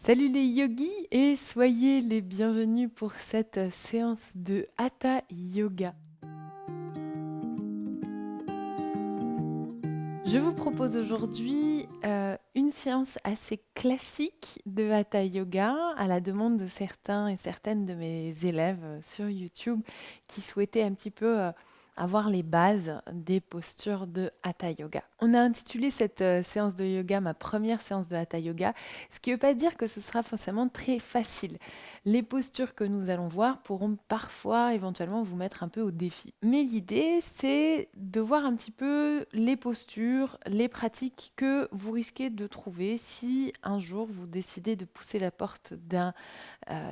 Salut les yogis et soyez les bienvenus pour cette séance de Hatha Yoga. Je vous propose aujourd'hui une séance assez classique de Hatha Yoga à la demande de certains et certaines de mes élèves sur YouTube qui souhaitaient un petit peu avoir les bases des postures de Hatha Yoga. On a intitulé cette séance de yoga ma première séance de Hatha Yoga, ce qui ne veut pas dire que ce sera forcément très facile. Les postures que nous allons voir pourront parfois éventuellement vous mettre un peu au défi. Mais l'idée, c'est de voir un petit peu les postures, les pratiques que vous risquez de trouver si un jour vous décidez de pousser la porte d'un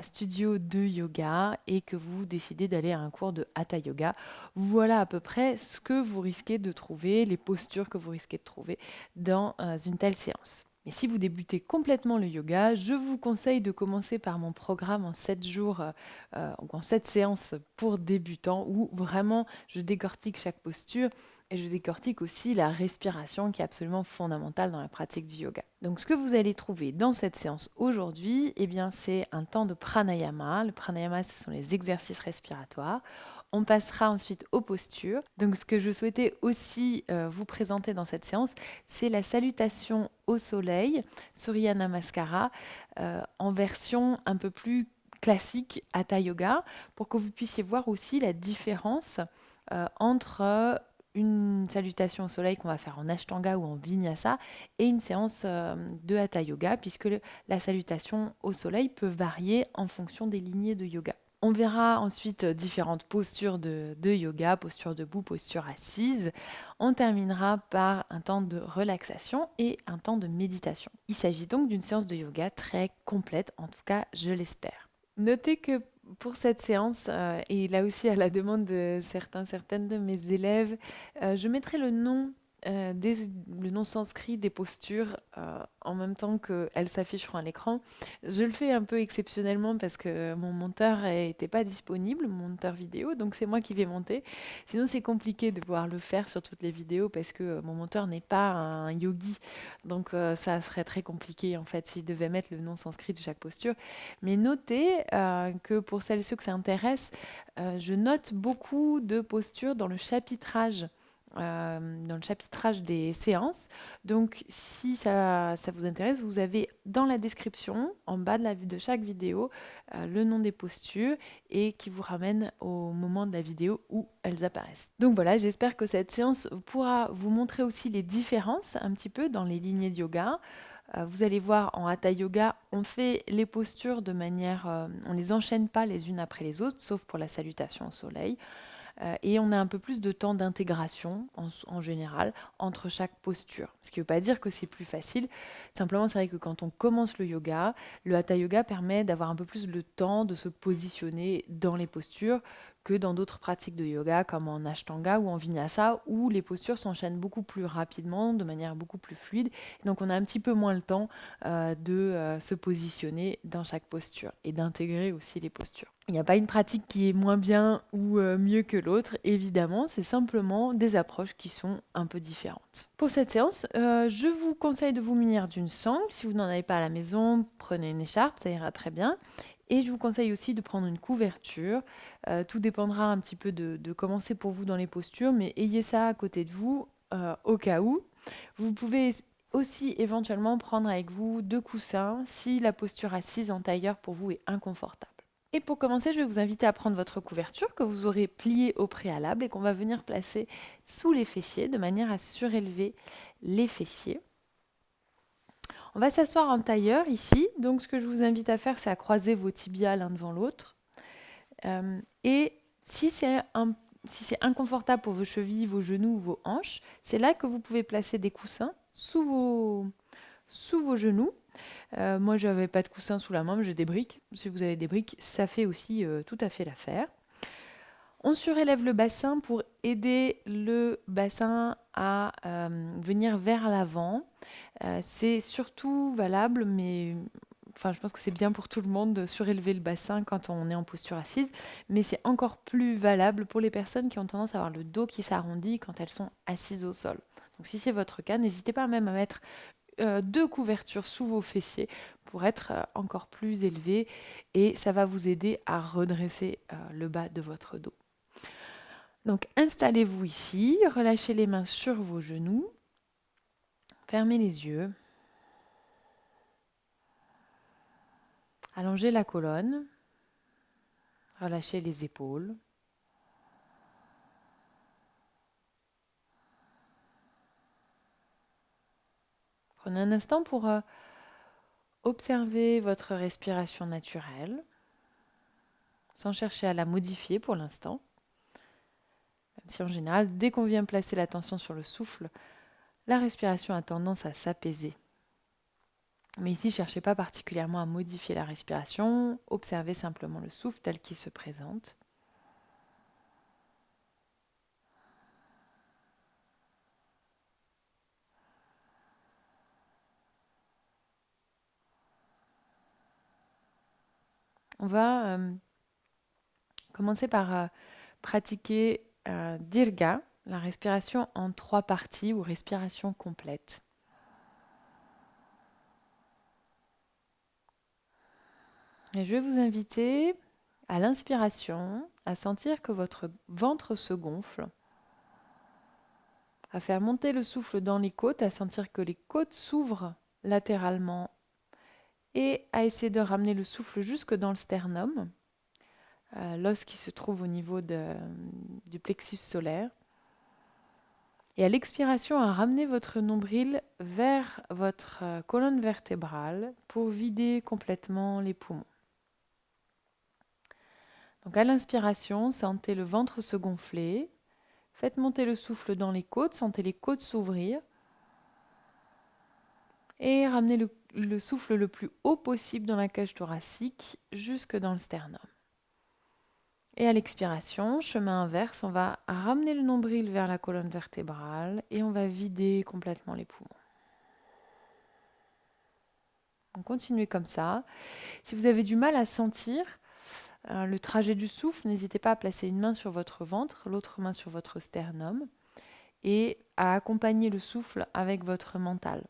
studio de yoga et que vous décidez d'aller à un cours de Hatha Yoga. Voilà à peu près ce que vous risquez de trouver, les postures que vous risquez de trouver dans une telle séance. Mais si vous débutez complètement le yoga, je vous conseille de commencer par mon programme en 7 jours ou en 7 séances pour débutants où vraiment je décortique chaque posture et je décortique aussi la respiration qui est absolument fondamentale dans la pratique du yoga. Donc ce que vous allez trouver dans cette séance aujourd'hui, eh bien, c'est un temps de pranayama. Le pranayama, ce sont les exercices respiratoires. On passera ensuite aux postures. Donc ce que je souhaitais aussi vous présenter dans cette séance, c'est la salutation au soleil, Surya Namaskara, en version un peu plus classique Hatha Yoga, pour que vous puissiez voir aussi la différence entre une salutation au soleil qu'on va faire en Ashtanga ou en Vinyasa et une séance de Hatha Yoga, puisque la salutation au soleil peut varier en fonction des lignées de yoga. On verra ensuite différentes postures de yoga, posture debout, posture assise. On terminera par un temps de relaxation et un temps de méditation. Il s'agit donc d'une séance de yoga très complète, en tout cas je l'espère. Notez que pour cette séance, et là aussi à la demande de certaines de mes élèves, je mettrai le nom sanskrit des postures en même temps qu'elles s'afficheront à l'écran. Je le fais un peu exceptionnellement parce que mon monteur n'était pas disponible, mon monteur vidéo, donc c'est moi qui vais monter. Sinon c'est compliqué de pouvoir le faire sur toutes les vidéos parce que mon monteur n'est pas un yogi, donc ça serait très compliqué en fait s'il devait mettre le nom sanskrit de chaque posture. Mais notez que pour celles et ceux que ça intéresse, je note beaucoup de postures dans le chapitrage des séances. Donc, si ça vous intéresse, vous avez dans la description, en bas de chaque vidéo, le nom des postures et qui vous ramène au moment de la vidéo où elles apparaissent. Donc voilà, j'espère que cette séance pourra vous montrer aussi les différences un petit peu dans les lignées de yoga. Vous allez voir en Hatha Yoga, on fait les postures de manière, on les enchaîne pas les unes après les autres, sauf pour la salutation au soleil. Et on a un peu plus de temps d'intégration en général entre chaque posture. Ce qui ne veut pas dire que c'est plus facile. Simplement, c'est vrai que quand on commence le Hatha Yoga permet d'avoir un peu plus le temps de se positionner dans les postures que dans d'autres pratiques de yoga comme en Ashtanga ou en Vinyasa où les postures s'enchaînent beaucoup plus rapidement, de manière beaucoup plus fluide. Donc on a un petit peu moins le temps de se positionner dans chaque posture et d'intégrer aussi les postures. Il n'y a pas une pratique qui est moins bien ou mieux que l'autre, évidemment, c'est simplement des approches qui sont un peu différentes. Pour cette séance, je vous conseille de vous munir d'une sangle. Si vous n'en avez pas à la maison, prenez une écharpe, ça ira très bien. Et je vous conseille aussi de prendre une couverture. Tout dépendra un petit peu de comment c'est pour vous dans les postures, mais ayez ça à côté de vous au cas où. Vous pouvez aussi éventuellement prendre avec vous 2 coussins si la posture assise en tailleur pour vous est inconfortable. Et pour commencer, je vais vous inviter à prendre votre couverture que vous aurez pliée au préalable et qu'on va venir placer sous les fessiers de manière à surélever les fessiers. On va s'asseoir en tailleur ici. Donc ce que je vous invite à faire, c'est à croiser vos tibias l'un devant l'autre. Et si c'est inconfortable pour vos chevilles, vos genoux ou vos hanches, c'est là que vous pouvez placer des coussins sous vos genoux. Moi, je n'avais pas de coussin sous la main, mais j'ai des briques. Si vous avez des briques, ça fait aussi tout à fait l'affaire. On surélève le bassin pour aider le bassin à venir vers l'avant. C'est surtout valable, mais je pense que c'est bien pour tout le monde de surélever le bassin quand on est en posture assise, mais c'est encore plus valable pour les personnes qui ont tendance à avoir le dos qui s'arrondit quand elles sont assises au sol. Donc si c'est votre cas, n'hésitez pas même à mettre 2 couvertures sous vos fessiers pour être encore plus élevé et ça va vous aider à redresser le bas de votre dos. Donc installez-vous ici, relâchez les mains sur vos genoux, fermez les yeux, allongez la colonne, relâchez les épaules. Prenez un instant pour observer votre respiration naturelle, sans chercher à la modifier pour l'instant. Même si en général, dès qu'on vient placer l'attention sur le souffle, la respiration a tendance à s'apaiser. Mais ici, cherchez pas particulièrement à modifier la respiration, observez simplement le souffle tel qu'il se présente. On va commencer par pratiquer Dirga, la respiration en 3 parties ou respiration complète. Et je vais vous inviter à l'inspiration à sentir que votre ventre se gonfle, à faire monter le souffle dans les côtes, à sentir que les côtes s'ouvrent latéralement et à essayer de ramener le souffle jusque dans le sternum, l'os qui se trouve au niveau du plexus solaire. Et à l'expiration, à ramener votre nombril vers votre colonne vertébrale pour vider complètement les poumons. Donc à l'inspiration, sentez le ventre se gonfler. Faites monter le souffle dans les côtes, sentez les côtes s'ouvrir. Et ramenez le souffle le plus haut possible dans la cage thoracique, jusque dans le sternum. Et à l'expiration, chemin inverse, on va ramener le nombril vers la colonne vertébrale et on va vider complètement les poumons. Donc continuez comme ça. Si vous avez du mal à sentir le trajet du souffle, n'hésitez pas à placer une main sur votre ventre, l'autre main sur votre sternum et à accompagner le souffle avec votre mental.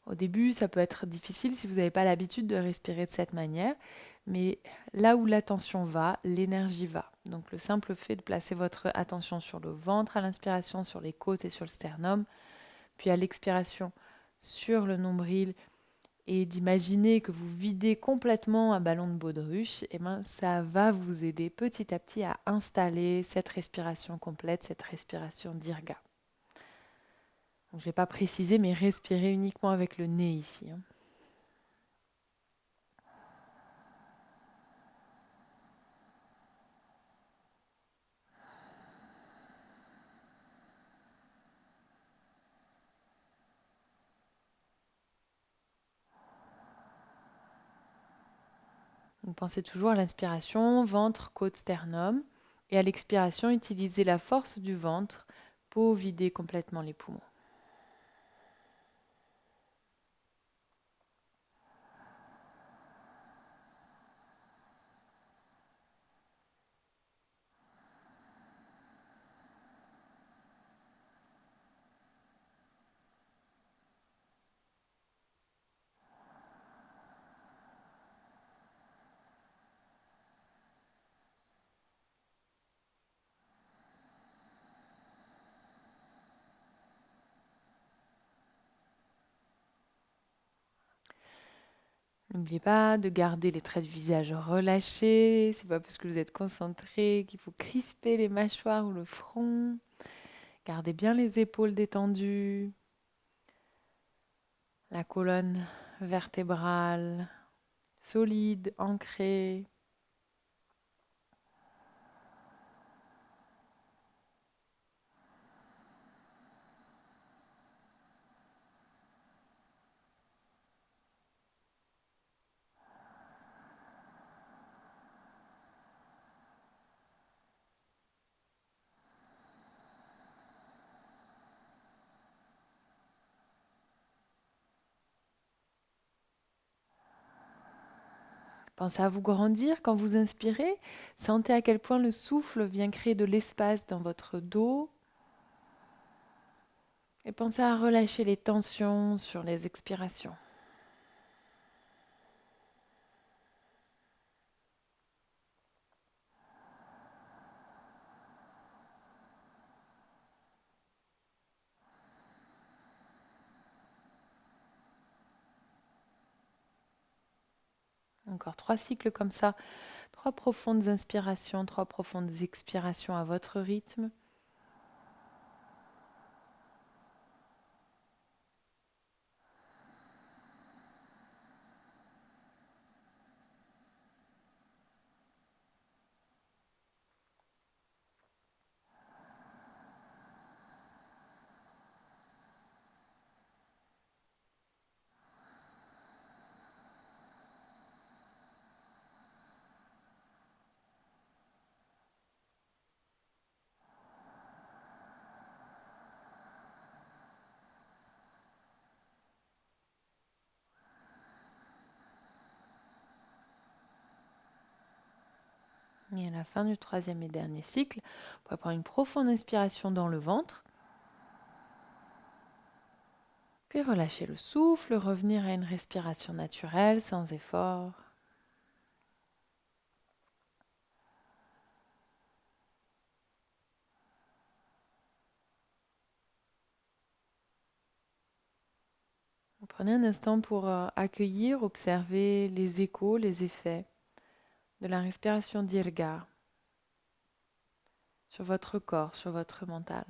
Au début, ça peut être difficile si vous n'avez pas l'habitude de respirer de cette manière, mais là où l'attention va, l'énergie va. Donc le simple fait de placer votre attention sur le ventre à l'inspiration, sur les côtes et sur le sternum, puis à l'expiration sur le nombril et d'imaginer que vous videz complètement un ballon de baudruche, eh ben, ça va vous aider petit à petit à installer cette respiration complète, cette respiration dirga. Donc, je ne vais pas préciser, mais respirez uniquement avec le nez ici. Donc, pensez toujours à l'inspiration, ventre, côte, sternum. Et à l'expiration, utilisez la force du ventre pour vider complètement les poumons. N'oubliez pas de garder les traits de visage relâchés. C'est pas parce que vous êtes concentré qu'il faut crisper les mâchoires ou le front. Gardez bien les épaules détendues, la colonne vertébrale solide, ancrée. Pensez à vous grandir quand vous inspirez. Sentez à quel point le souffle vient créer de l'espace dans votre dos. Et pensez à relâcher les tensions sur les expirations. Encore 3 cycles comme ça. 3 profondes inspirations, 3 profondes expirations à votre rythme. Et à la fin du 3e et dernier cycle, vous pouvez prendre une profonde inspiration dans le ventre. Puis relâcher le souffle, revenir à une respiration naturelle, sans effort. Prenez un instant pour accueillir, observer les échos, les effets de la respiration dirga sur votre corps, sur votre mental.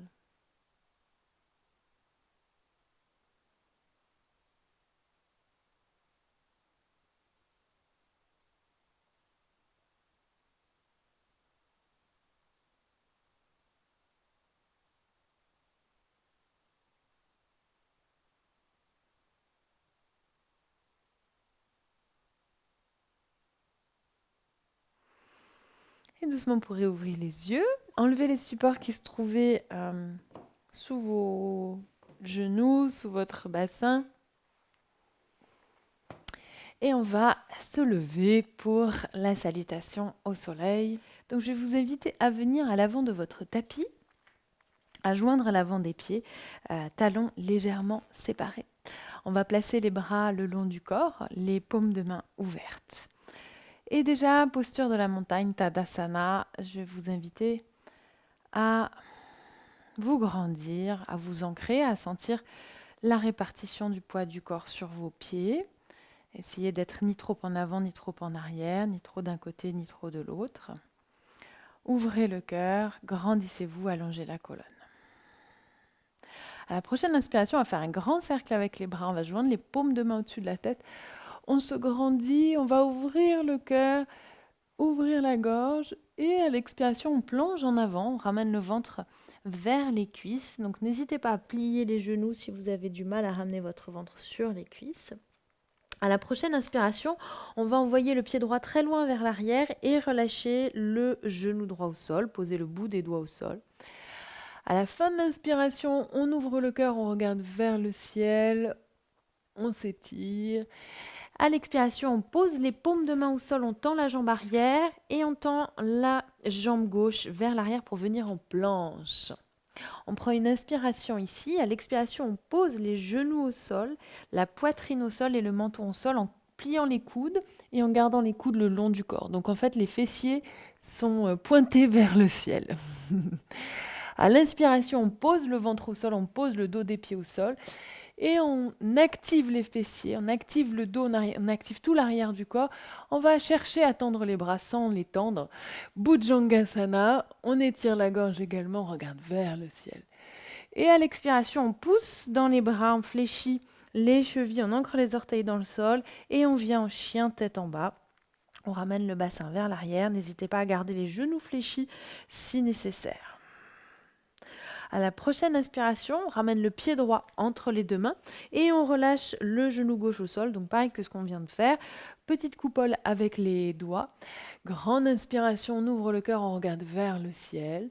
Et doucement, vous pourrez ouvrir les yeux, enlever les supports qui se trouvaient sous vos genoux, sous votre bassin. Et on va se lever pour la salutation au soleil. Donc je vais vous inviter à venir à l'avant de votre tapis, à joindre à l'avant des pieds, talons légèrement séparés. On va placer les bras le long du corps, les paumes de main ouvertes. Et déjà, posture de la montagne, Tadasana, je vais vous inviter à vous grandir, à vous ancrer, à sentir la répartition du poids du corps sur vos pieds. Essayez d'être ni trop en avant, ni trop en arrière, ni trop d'un côté, ni trop de l'autre. Ouvrez le cœur, grandissez-vous, allongez la colonne. À la prochaine inspiration, on va faire un grand cercle avec les bras. On va joindre les paumes de main au-dessus de la tête. On se grandit, on va ouvrir le cœur, ouvrir la gorge. Et à l'expiration, on plonge en avant, on ramène le ventre vers les cuisses. Donc n'hésitez pas à plier les genoux si vous avez du mal à ramener votre ventre sur les cuisses. À la prochaine inspiration, on va envoyer le pied droit très loin vers l'arrière et relâcher le genou droit au sol, poser le bout des doigts au sol. À la fin de l'inspiration, on ouvre le cœur, on regarde vers le ciel, on s'étire. À l'expiration, on pose les paumes de main au sol, on tend la jambe arrière et on tend la jambe gauche vers l'arrière pour venir en planche. On prend une inspiration ici. À l'expiration, on pose les genoux au sol, la poitrine au sol et le menton au sol en pliant les coudes et en gardant les coudes le long du corps. Donc en fait, les fessiers sont pointés vers le ciel. À l'inspiration, on pose le ventre au sol, on pose le dos des pieds au sol et on active les fessiers, on active le dos, on active tout l'arrière du corps. On va chercher à tendre les bras sans les tendre. Bhujangasana, on étire la gorge également, on regarde vers le ciel. Et à l'expiration, on pousse dans les bras, on fléchit les chevilles, on ancre les orteils dans le sol et on vient en chien tête en bas. On ramène le bassin vers l'arrière, n'hésitez pas à garder les genoux fléchis si nécessaire. À la prochaine inspiration, on ramène le pied droit entre les deux mains et on relâche le genou gauche au sol, donc pareil que ce qu'on vient de faire. Petite coupole avec les doigts. Grande inspiration, on ouvre le cœur, on regarde vers le ciel.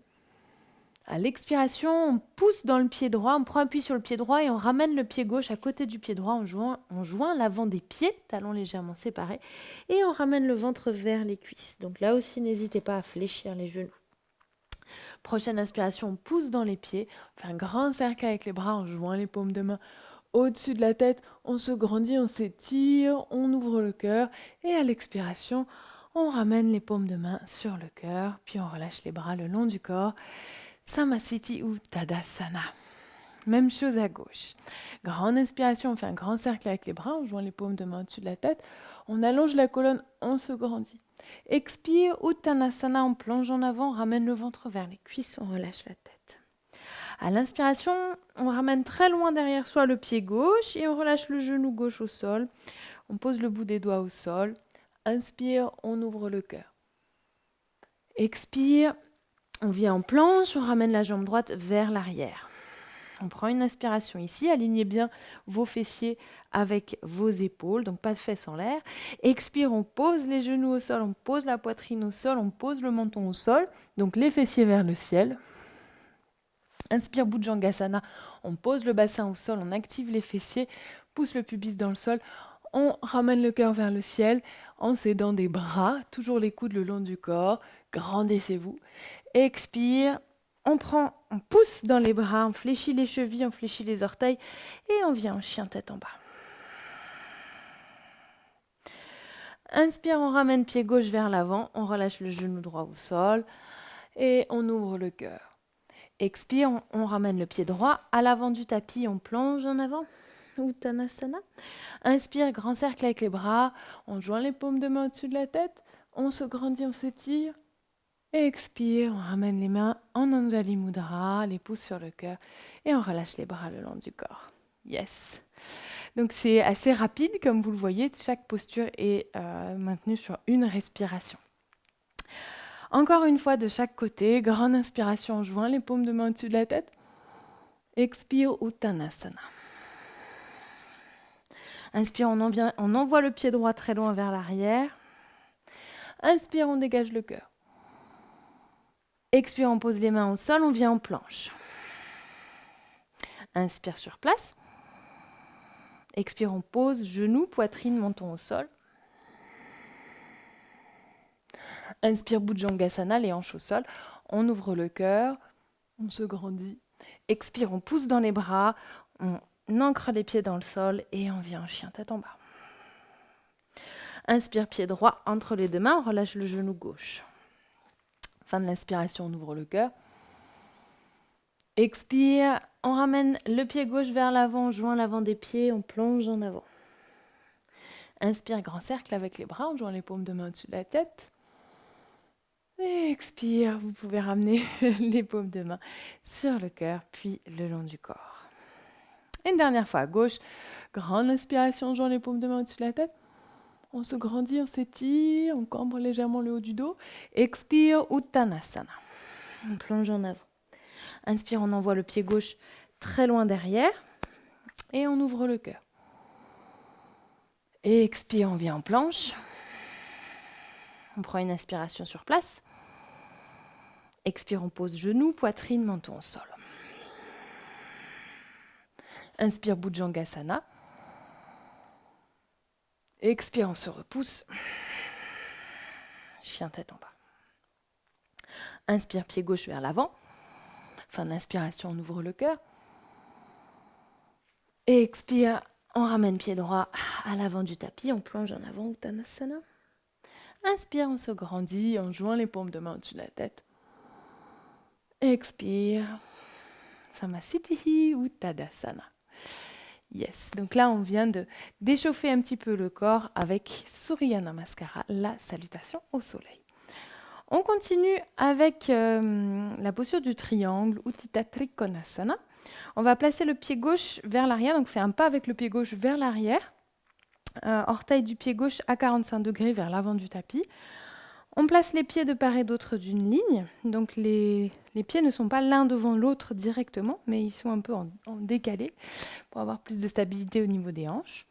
À l'expiration, on pousse dans le pied droit, on prend appui sur le pied droit et on ramène le pied gauche à côté du pied droit, on joint l'avant des pieds, talons légèrement séparés, et on ramène le ventre vers les cuisses. Donc là aussi, n'hésitez pas à fléchir les genoux. Prochaine inspiration, on pousse dans les pieds, on fait un grand cercle avec les bras, on joint les paumes de main au-dessus de la tête, on se grandit, on s'étire, on ouvre le cœur, et à l'expiration, on ramène les paumes de main sur le cœur, puis on relâche les bras le long du corps. Samasthiti ou Tadasana. Même chose à gauche. Grande inspiration, on fait un grand cercle avec les bras, on joint les paumes de main au-dessus de la tête. On allonge la colonne, on se grandit. Expire, Uttanasana, on plonge en avant, on ramène le ventre vers les cuisses, on relâche la tête. À l'inspiration, on ramène très loin derrière soi le pied gauche et on relâche le genou gauche au sol. On pose le bout des doigts au sol. Inspire, on ouvre le cœur. Expire, on vient en planche, on ramène la jambe droite vers l'arrière. On prend une inspiration ici, alignez bien vos fessiers avec vos épaules, donc pas de fesses en l'air. Expire, on pose les genoux au sol, on pose la poitrine au sol, on pose le menton au sol, donc les fessiers vers le ciel. Inspire, Bhujangasana, on pose le bassin au sol, on active les fessiers, pousse le pubis dans le sol, on ramène le cœur vers le ciel en s'aidant des bras, toujours les coudes le long du corps, grandissez-vous. Expire, on pousse dans les bras, on fléchit les chevilles, on fléchit les orteils et on vient en chien tête en bas. Inspire, on ramène pied gauche vers l'avant, on relâche le genou droit au sol et on ouvre le cœur. Expire, on ramène le pied droit à l'avant du tapis, on plonge en avant, Uttanasana. Inspire, grand cercle avec les bras, on joint les paumes de main au-dessus de la tête, on se grandit, on s'étire. Expire, on ramène les mains en Anjali Mudra, les pouces sur le cœur et on relâche les bras le long du corps. Yes. Donc c'est assez rapide, comme vous le voyez, chaque posture est maintenue sur une respiration. Encore une fois de chaque côté, grande inspiration, on joint les paumes de main au-dessus de la tête. Expire, Uttanasana. Inspire, on envoie le pied droit très loin vers l'arrière. Inspire, on dégage le cœur. Expire, on pose les mains au sol, on vient en planche. Inspire sur place. Expire, on pose genoux, poitrine, menton au sol. Inspire, Bhujangasana, les hanches au sol. On ouvre le cœur, on se grandit. Expire, on pousse dans les bras, on ancre les pieds dans le sol et on vient en chien tête en bas. Inspire, pied droit entre les deux mains, on relâche le genou gauche. Fin de l'inspiration, on ouvre le cœur. Expire, on ramène le pied gauche vers l'avant, on joint l'avant des pieds, on plonge en avant. Inspire, grand cercle avec les bras, on joint les paumes de main au-dessus de la tête. Et expire, vous pouvez ramener les paumes de main sur le cœur, puis le long du corps. Une dernière fois à gauche, grande inspiration, on joint les paumes de main au-dessus de la tête. On se grandit, on s'étire, on cambre légèrement le haut du dos. Expire, Uttanasana. On plonge en avant. Inspire, on envoie le pied gauche très loin derrière et on ouvre le cœur. Et expire, on vient en planche. On prend une inspiration sur place. Expire, on pose genoux, poitrine, menton au sol. Inspire, Bhujangasana. Expire, on se repousse. Chien tête en bas. Inspire, pied gauche vers l'avant. Fin de l'inspiration, on ouvre le cœur. Et expire, on ramène pied droit à l'avant du tapis, on plonge en avant, Uttanasana. Inspire, on se grandit, on joint les paumes de main au-dessus de la tête. Expire, Samasthiti Uttanasana. Yes, donc là on vient d'échauffer un petit peu le corps avec Surya Namaskara, la salutation au soleil. On continue avec la posture du triangle, Utthita Trikonasana. On va placer le pied gauche vers l'arrière, donc on fait un pas avec le pied gauche vers l'arrière, orteil du pied gauche à 45 degrés vers l'avant du tapis. On place les pieds de part et d'autre d'une ligne, donc les pieds ne sont pas l'un devant l'autre directement, mais ils sont un peu en décalé pour avoir plus de stabilité au niveau des hanches.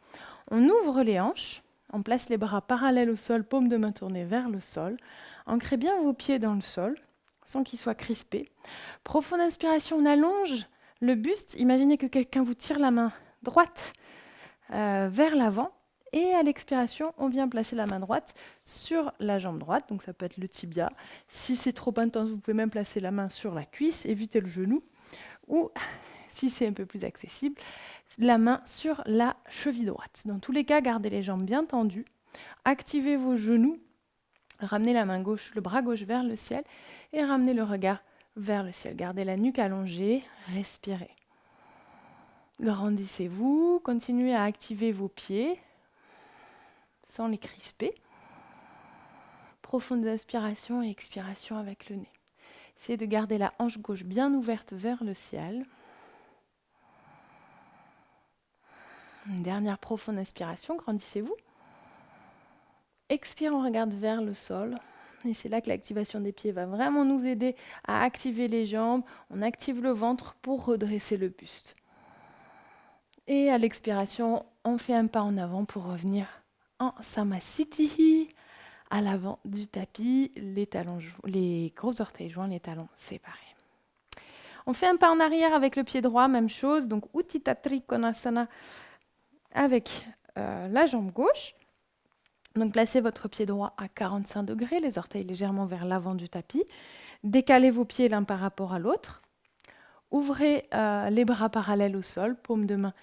On ouvre les hanches, on place les bras parallèles au sol, paume de main tournée vers le sol. Ancrez bien vos pieds dans le sol, sans qu'ils soient crispés. Profonde inspiration, on allonge le buste. Imaginez que quelqu'un vous tire la main droite vers l'avant. Et à l'expiration, on vient placer la main droite sur la jambe droite. Donc ça peut être le tibia. Si c'est trop intense, vous pouvez même placer la main sur la cuisse, éviter le genou. Ou, si c'est un peu plus accessible, la main sur la cheville droite. Dans tous les cas, gardez les jambes bien tendues. Activez vos genoux. Ramenez la main gauche, le bras gauche vers le ciel et ramenez le regard vers le ciel. Gardez la nuque allongée, respirez. Grandissez-vous, continuez à activer vos pieds sans les crisper. Profonde inspiration et expiration avec le nez. Essayez de garder la hanche gauche bien ouverte vers le ciel. Une dernière profonde inspiration, grandissez-vous. Expire, on regarde vers le sol. Et c'est là que l'activation des pieds va vraiment nous aider à activer les jambes. On active le ventre pour redresser le buste. Et à l'expiration, on fait un pas en avant pour revenir en Samasthiti, à l'avant du tapis, les gros orteils joints, les talons séparés. On fait un pas en arrière avec le pied droit, même chose. Donc Utthita Trikonasana avec la jambe gauche. Donc placez votre pied droit à 45 degrés, les orteils légèrement vers l'avant du tapis. Décalez vos pieds l'un par rapport à l'autre. Ouvrez les bras parallèles au sol, paume de main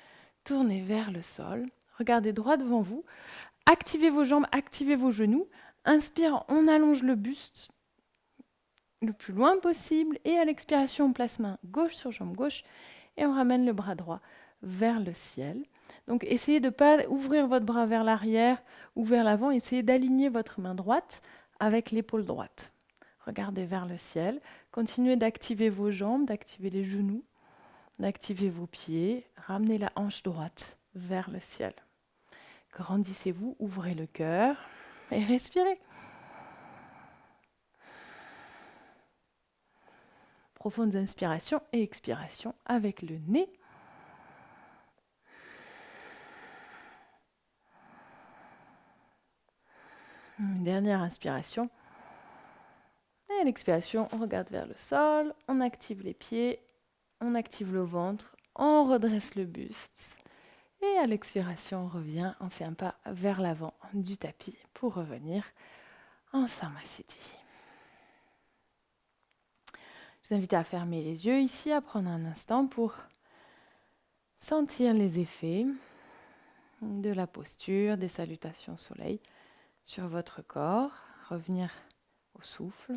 tournée vers le sol. Regardez droit devant vous. Activez vos jambes, activez vos genoux. Inspire, on allonge le buste le plus loin possible. Et à l'expiration, on place main gauche sur jambe gauche et on ramène le bras droit vers le ciel. Donc essayez de ne pas ouvrir votre bras vers l'arrière ou vers l'avant. Essayez d'aligner votre main droite avec l'épaule droite. Regardez vers le ciel. Continuez d'activer vos jambes, d'activer les genoux, d'activer vos pieds. Ramenez la hanche droite vers le ciel. Grandissez-vous, ouvrez le cœur et respirez. Profondes inspirations et expirations avec le nez. Une dernière inspiration. Et à l'expiration, on regarde vers le sol, on active les pieds, on active le ventre, on redresse le buste. Et à l'expiration, on revient, on fait un pas vers l'avant du tapis pour revenir en Samasthiti. Je vous invite à fermer les yeux ici, à prendre un instant pour sentir les effets de la posture, des salutations au soleil sur votre corps. Revenir au souffle.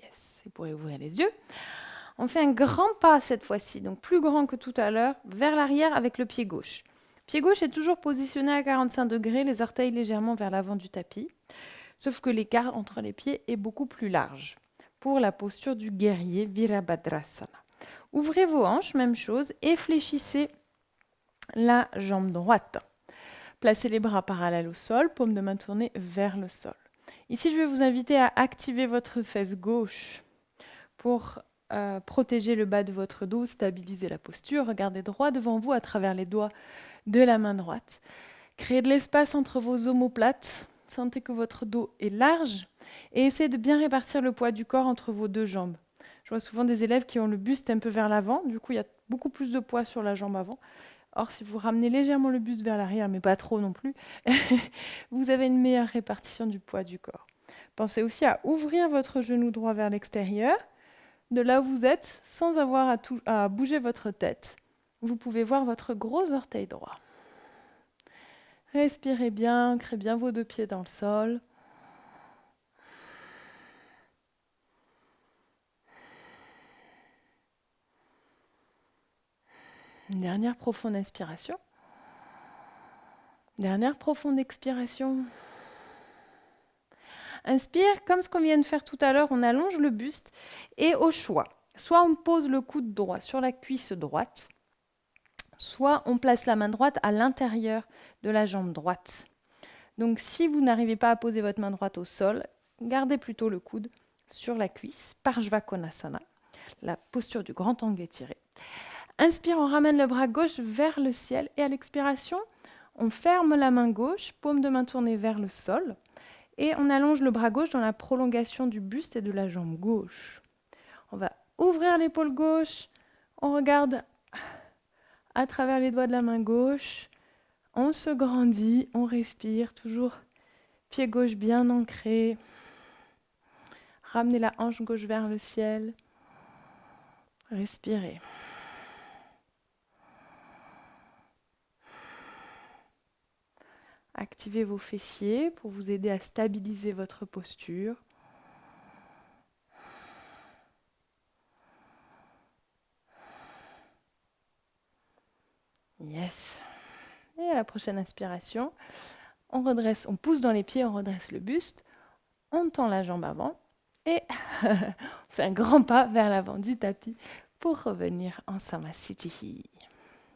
Yes, vous pourrez ouvrir les yeux. On fait un grand pas cette fois-ci, donc plus grand que tout à l'heure, vers l'arrière avec le pied gauche. Le pied gauche est toujours positionné à 45 degrés, les orteils légèrement vers l'avant du tapis, sauf que l'écart entre les pieds est beaucoup plus large pour la posture du guerrier Virabhadrasana. Ouvrez vos hanches, même chose, et fléchissez la jambe droite. Placez les bras parallèles au sol, paume de main tournée vers le sol. Ici, je vais vous inviter à activer votre fesse gauche pour protéger le bas de votre dos, stabiliser la posture. Regardez droit devant vous à travers les doigts de la main droite. Créez de l'espace entre vos omoplates. Sentez que votre dos est large et essayez de bien répartir le poids du corps entre vos deux jambes. Je vois souvent des élèves qui ont le buste un peu vers l'avant. Du coup, il y a beaucoup plus de poids sur la jambe avant. Or, si vous ramenez légèrement le buste vers l'arrière, mais pas trop non plus, vous avez une meilleure répartition du poids du corps. Pensez aussi à ouvrir votre genou droit vers l'extérieur, de là où vous êtes, sans avoir à bouger votre tête. Vous pouvez voir votre gros orteil droit. Respirez bien, ancrez bien vos deux pieds dans le sol. Une dernière profonde inspiration. Dernière profonde expiration. Inspire, comme ce qu'on vient de faire tout à l'heure, on allonge le buste et au choix, soit on pose le coude droit sur la cuisse droite, soit on place la main droite à l'intérieur de la jambe droite. Donc si vous n'arrivez pas à poser votre main droite au sol, gardez plutôt le coude sur la cuisse, Parshva Konasana, la posture du grand angle étiré. Inspire, on ramène le bras gauche vers le ciel et à l'expiration, on ferme la main gauche, paume de main tournée vers le sol. Et on allonge le bras gauche dans la prolongation du buste et de la jambe gauche. On va ouvrir l'épaule gauche. On regarde à travers les doigts de la main gauche. On se grandit, on respire. Toujours pied gauche bien ancré. Ramenez la hanche gauche vers le ciel. Respirez. Activez vos fessiers pour vous aider à stabiliser votre posture. Yes. Et à la prochaine inspiration, on pousse dans les pieds, on redresse le buste, on tend la jambe avant et on fait un grand pas vers l'avant du tapis pour revenir en Samasthiti.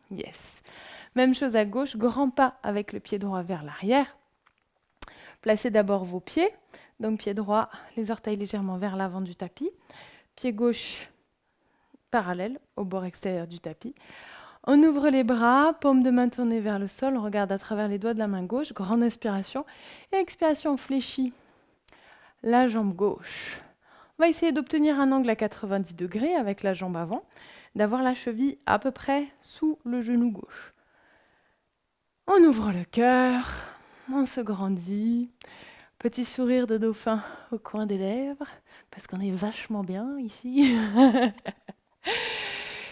Yes. Même chose à gauche, grand pas avec le pied droit vers l'arrière. Placez d'abord vos pieds, donc pied droit, les orteils légèrement vers l'avant du tapis, pied gauche parallèle au bord extérieur du tapis. On ouvre les bras, paume de main tournée vers le sol, on regarde à travers les doigts de la main gauche, grande inspiration, et expiration, on fléchit la jambe gauche. On va essayer d'obtenir un angle à 90 degrés avec la jambe avant, d'avoir la cheville à peu près sous le genou gauche. On ouvre le cœur, on se grandit, petit sourire de dauphin au coin des lèvres, parce qu'on est vachement bien ici.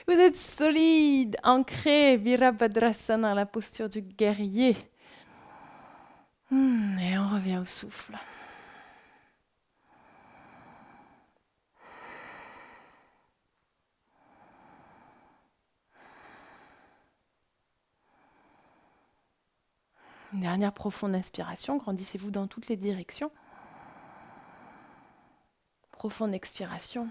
Vous êtes solide, ancré, Virabhadrasana, la posture du guerrier. Et on revient au souffle. Une dernière profonde inspiration, grandissez-vous dans toutes les directions. Profonde expiration.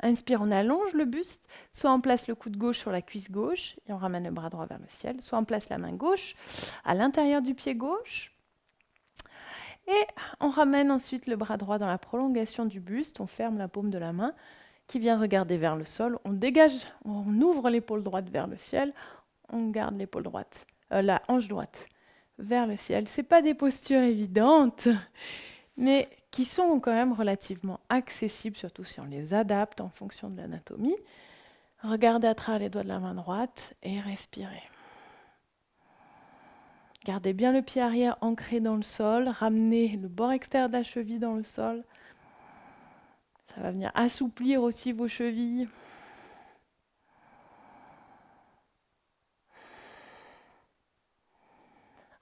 Inspire, on allonge le buste, soit on place le coude gauche sur la cuisse gauche et on ramène le bras droit vers le ciel, soit on place la main gauche à l'intérieur du pied gauche et on ramène ensuite le bras droit dans la prolongation du buste, on ferme la paume de la main qui vient regarder vers le sol, on dégage, on ouvre l'épaule droite vers le ciel, on garde l'épaule droite, la hanche droite vers le ciel. C'est pas des postures évidentes, mais qui sont quand même relativement accessibles, surtout si on les adapte en fonction de l'anatomie. Regardez à travers les doigts de la main droite et respirez. Gardez bien le pied arrière ancré dans le sol, ramenez le bord extérieur de la cheville dans le sol. Ça va venir assouplir aussi vos chevilles.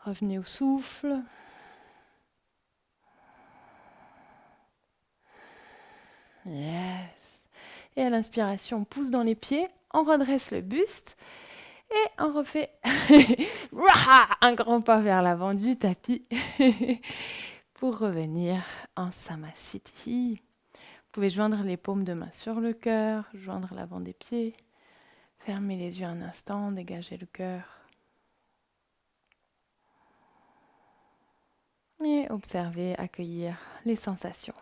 Revenez au souffle. Yes. Et à l'inspiration, on pousse dans les pieds, on redresse le buste et on refait un grand pas vers l'avant du tapis pour revenir en Samasthiti. Vous pouvez joindre les paumes de main sur le cœur, joindre l'avant des pieds, fermer les yeux un instant, dégager le cœur. Et observer, accueillir les sensations.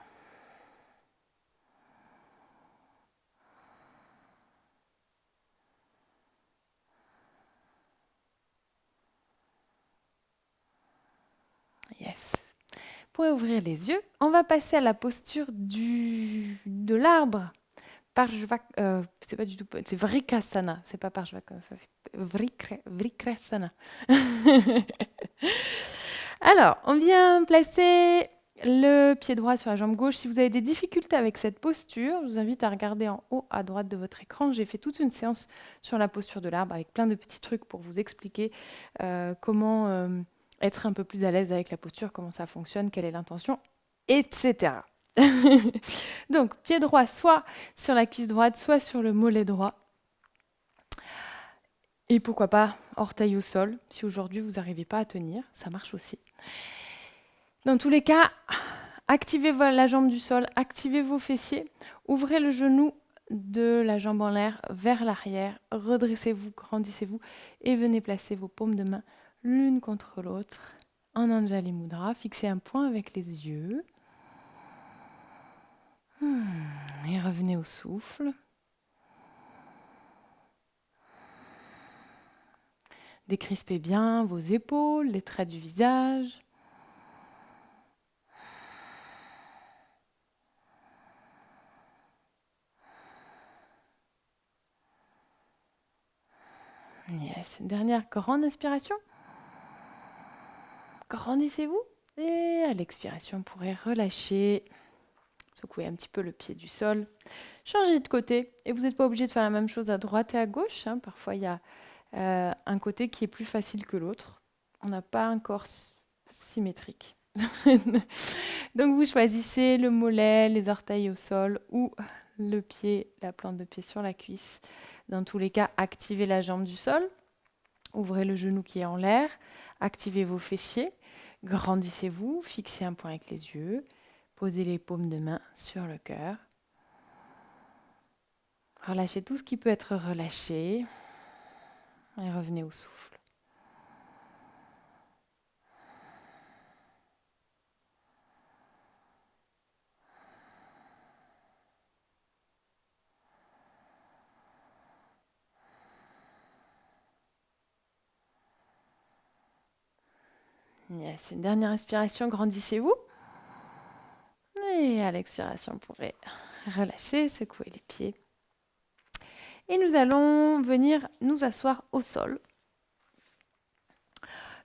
Yes. Vous pouvez ouvrir les yeux. On va passer à la posture de l'arbre. C'est pas du tout, c'est Vrikasana, c'est pas Parshvakasana, c'est Vrikrasana. Alors, on vient placer le pied droit sur la jambe gauche. Si vous avez des difficultés avec cette posture, je vous invite à regarder en haut à droite de votre écran. J'ai fait toute une séance sur la posture de l'arbre avec plein de petits trucs pour vous expliquer comment être un peu plus à l'aise avec la posture, comment ça fonctionne, quelle est l'intention, etc. Donc, pied droit soit sur la cuisse droite, soit sur le mollet droit. Et pourquoi pas orteil au sol, si aujourd'hui vous n'arrivez pas à tenir, ça marche aussi. Dans tous les cas, activez la jambe du sol, activez vos fessiers, ouvrez le genou de la jambe en l'air vers l'arrière, redressez-vous, grandissez-vous et venez placer vos paumes de main l'une contre l'autre en Anjali Mudra. Fixez un point avec les yeux. Et revenez au souffle. Décrispez bien vos épaules, les traits du visage. Yes. Dernière grande inspiration. Grandissez-vous. Et à l'expiration, vous pourrez relâcher. Secouez un petit peu le pied du sol. Changez de côté. Et vous n'êtes pas obligé de faire la même chose à droite et à gauche. Parfois, il y a un côté qui est plus facile que l'autre. On n'a pas un corps symétrique. Donc vous choisissez le mollet, les orteils au sol ou le pied, la plante de pied sur la cuisse. Dans tous les cas, activez la jambe du sol, ouvrez le genou qui est en l'air, activez vos fessiers, grandissez-vous, fixez un point avec les yeux, posez les paumes de main sur le cœur. Relâchez tout ce qui peut être relâché et revenez au souffle. Yes, une dernière inspiration, grandissez-vous. Et à l'expiration, vous pourrez relâcher, secouer les pieds. Et nous allons venir nous asseoir au sol.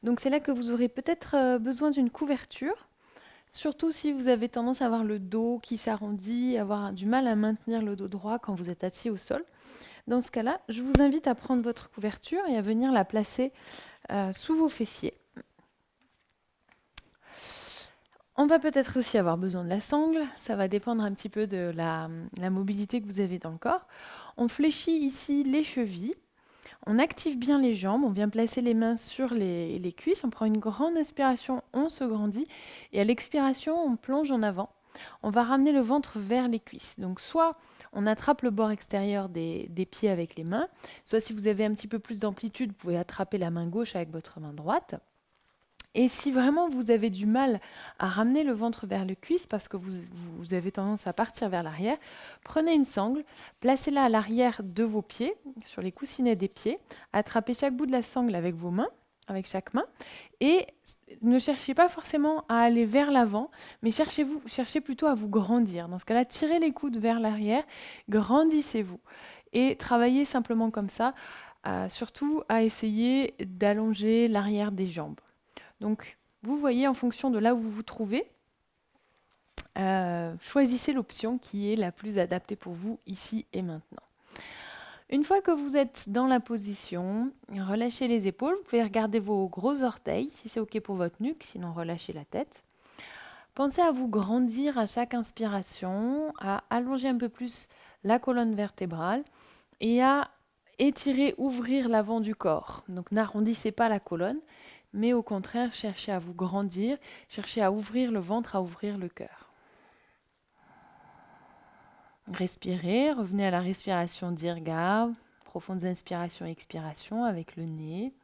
Donc c'est là que vous aurez peut-être besoin d'une couverture, surtout si vous avez tendance à avoir le dos qui s'arrondit, avoir du mal à maintenir le dos droit quand vous êtes assis au sol. Dans ce cas-là, je vous invite à prendre votre couverture et à venir la placer sous vos fessiers. On va peut-être aussi avoir besoin de la sangle, ça va dépendre un petit peu de la mobilité que vous avez dans le corps. On fléchit ici les chevilles, on active bien les jambes, on vient placer les mains sur les cuisses, on prend une grande inspiration, on se grandit, et à l'expiration, on plonge en avant. On va ramener le ventre vers les cuisses. Donc soit on attrape le bord extérieur des pieds avec les mains, soit si vous avez un petit peu plus d'amplitude, vous pouvez attraper la main gauche avec votre main droite. Et si vraiment vous avez du mal à ramener le ventre vers le cuisse parce que vous avez tendance à partir vers l'arrière, prenez une sangle, placez-la à l'arrière de vos pieds, sur les coussinets des pieds, attrapez chaque bout de la sangle avec vos mains, avec chaque main, et ne cherchez pas forcément à aller vers l'avant, mais cherchez plutôt à vous grandir. Dans ce cas-là, tirez les coudes vers l'arrière, grandissez-vous et travaillez simplement comme ça, surtout à essayer d'allonger l'arrière des jambes. Donc, vous voyez en fonction de là où vous vous trouvez, choisissez l'option qui est la plus adaptée pour vous ici et maintenant. Une fois que vous êtes dans la position, relâchez les épaules. Vous pouvez regarder vos gros orteils si c'est OK pour votre nuque, sinon relâchez la tête. Pensez à vous grandir à chaque inspiration, à allonger un peu plus la colonne vertébrale et à étirer, ouvrir l'avant du corps. Donc n'arrondissez pas la colonne, mais au contraire, cherchez à vous grandir, cherchez à ouvrir le ventre, à ouvrir le cœur. Respirez, revenez à la respiration dirga, profondes inspirations et expirations avec le nez.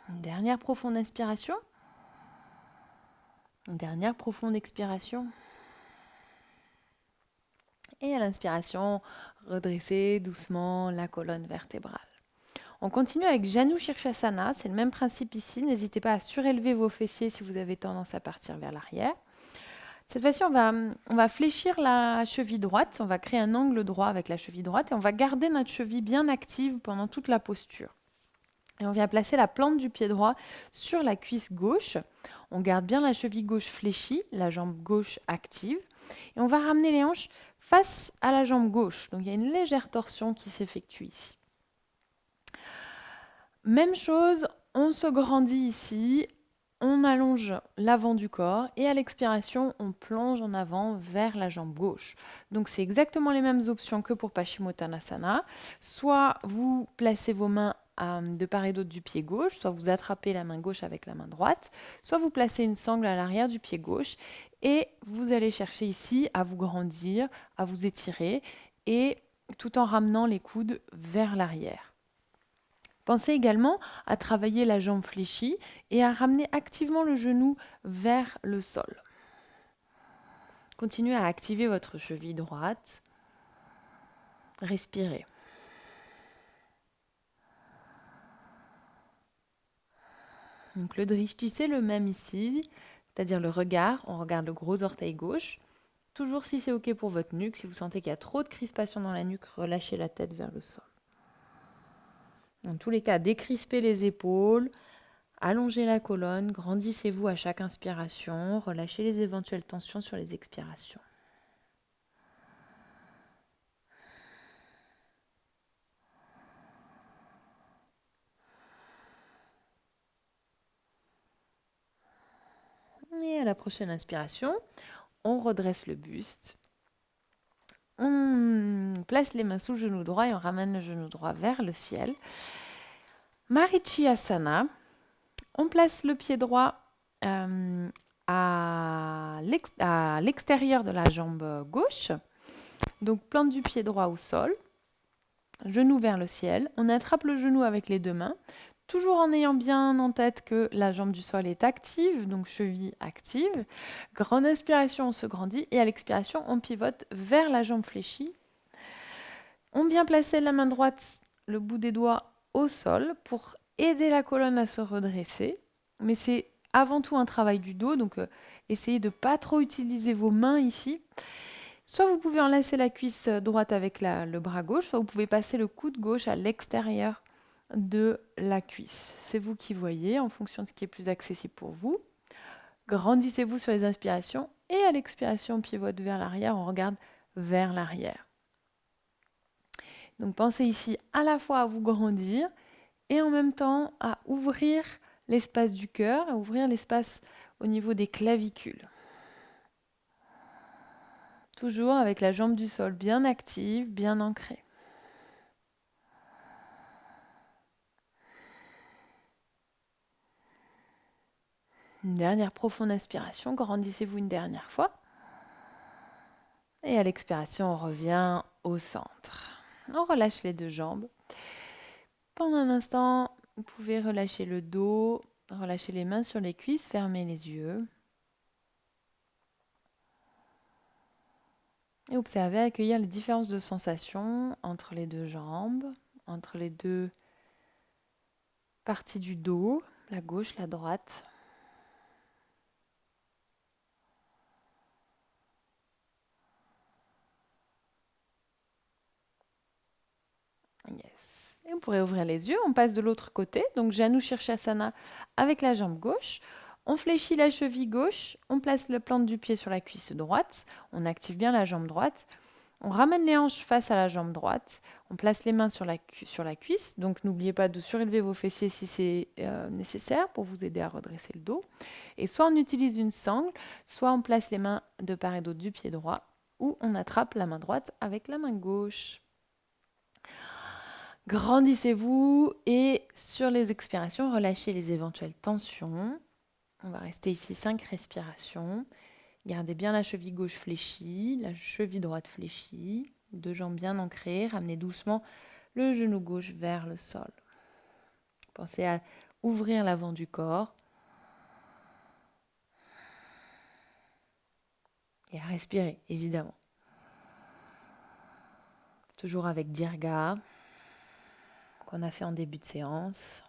Une dernière profonde inspiration. Une dernière profonde expiration. Et à l'inspiration, redressez doucement la colonne vertébrale. On continue avec Janu Shirshasana, c'est le même principe ici. N'hésitez pas à surélever vos fessiers si vous avez tendance à partir vers l'arrière. Cette fois-ci, on va fléchir la cheville droite, on va créer un angle droit avec la cheville droite et on va garder notre cheville bien active pendant toute la posture. Et on vient placer la plante du pied droit sur la cuisse gauche. On garde bien la cheville gauche fléchie, la jambe gauche active. Et on va ramener les hanches face à la jambe gauche. Donc il y a une légère torsion qui s'effectue ici. Même chose, on se grandit ici, on allonge l'avant du corps et à l'expiration, on plonge en avant vers la jambe gauche. Donc c'est exactement les mêmes options que pour Paschimottanasana. Soit vous placez vos mains de part et d'autre du pied gauche, soit vous attrapez la main gauche avec la main droite, soit vous placez une sangle à l'arrière du pied gauche et vous allez chercher ici à vous grandir, à vous étirer et tout en ramenant les coudes vers l'arrière. Pensez également à travailler la jambe fléchie et à ramener activement le genou vers le sol. Continuez à activer votre cheville droite. Respirez. Donc le drishti, c'est le même ici, c'est-à-dire le regard. On regarde le gros orteil gauche. Toujours si c'est OK pour votre nuque. Si vous sentez qu'il y a trop de crispation dans la nuque, relâchez la tête vers le sol. Dans tous les cas, décrispez les épaules. Allongez la colonne, grandissez-vous à chaque inspiration, relâchez les éventuelles tensions sur les expirations. Et à la prochaine inspiration, on redresse le buste. On place les mains sous le genou droit et on ramène le genou droit vers le ciel. Marichyasana. On place le pied droit à l'extérieur de la jambe gauche. Donc plante du pied droit au sol, genou vers le ciel. On attrape le genou avec les deux mains, toujours en ayant bien en tête que la jambe du sol est active, donc cheville active. Grande inspiration, on se grandit et à l'expiration, on pivote vers la jambe fléchie. On vient placer la main droite, le bout des doigts au sol pour aider la colonne à se redresser. Mais c'est avant tout un travail du dos, donc essayez de ne pas trop utiliser vos mains ici. Soit vous pouvez enlacer la cuisse droite avec le bras gauche, soit vous pouvez passer le coude gauche à l'extérieur de la cuisse. C'est vous qui voyez en fonction de ce qui est plus accessible pour vous. Grandissez-vous sur les inspirations et à l'expiration, on pivote vers l'arrière, on regarde vers l'arrière. Donc pensez ici à la fois à vous grandir et en même temps à ouvrir l'espace du cœur, à ouvrir l'espace au niveau des clavicules. Toujours avec la jambe du sol bien active, bien ancrée. Une dernière profonde inspiration, grandissez-vous une dernière fois. Et à l'expiration, on revient au centre. On relâche les deux jambes. Pendant un instant, vous pouvez relâcher le dos, relâcher les mains sur les cuisses, fermer les yeux. Et observez, accueillir les différences de sensations entre les deux jambes, entre les deux parties du dos, la gauche, la droite. Yes. Et vous pourrez ouvrir les yeux, on passe de l'autre côté. Donc Janu Shirshasana avec la jambe gauche. On fléchit la cheville gauche, on place la plante du pied sur la cuisse droite, on active bien la jambe droite. On ramène les hanches face à la jambe droite, on place les mains sur la cuisse, donc n'oubliez pas de surélever vos fessiers si c'est nécessaire pour vous aider à redresser le dos. Et soit on utilise une sangle, soit on place les mains de part et d'autre du pied droit, ou on attrape la main droite avec la main gauche. Grandissez-vous et sur les expirations, relâchez les éventuelles tensions. On va rester ici 5 respirations. Gardez bien la cheville gauche fléchie, la cheville droite fléchie, deux jambes bien ancrées. Ramenez doucement le genou gauche vers le sol. Pensez à ouvrir l'avant du corps et à respirer, évidemment. Toujours avec Dirga, qu'on a fait en début de séance.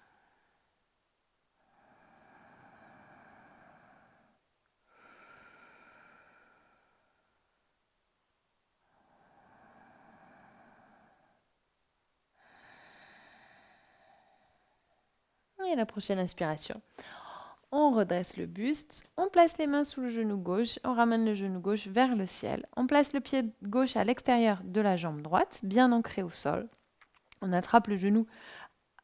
Et la prochaine inspiration. On redresse le buste, on place les mains sous le genou gauche, on ramène le genou gauche vers le ciel. On place le pied gauche à l'extérieur de la jambe droite, bien ancré au sol. On attrape le genou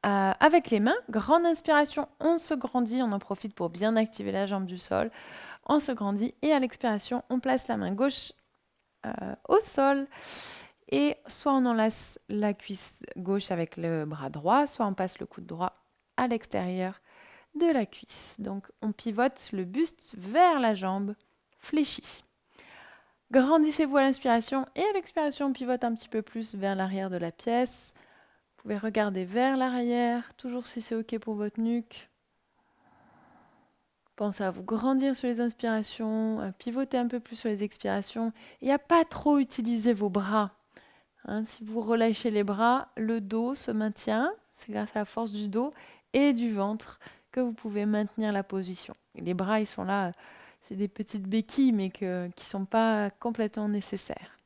avec les mains. Grande inspiration, on se grandit, on en profite pour bien activer la jambe du sol. On se grandit et à l'expiration, on place la main gauche au sol. Et soit on enlace la cuisse gauche avec le bras droit, soit on passe le coude droit à l'extérieur de la cuisse. Donc on pivote le buste vers la jambe fléchie. Grandissez-vous à l'inspiration et à l'expiration, on pivote un petit peu plus vers l'arrière de la pièce. Vous pouvez regarder vers l'arrière, toujours si c'est OK pour votre nuque. Pensez à vous grandir sur les inspirations, à pivoter un peu plus sur les expirations et à pas trop utiliser vos bras. Si vous relâchez les bras, le dos se maintient. C'est grâce à la force du dos et du ventre que vous pouvez maintenir la position. Et les bras, ils sont là, c'est des petites béquilles, mais qui ne sont pas complètement nécessaires.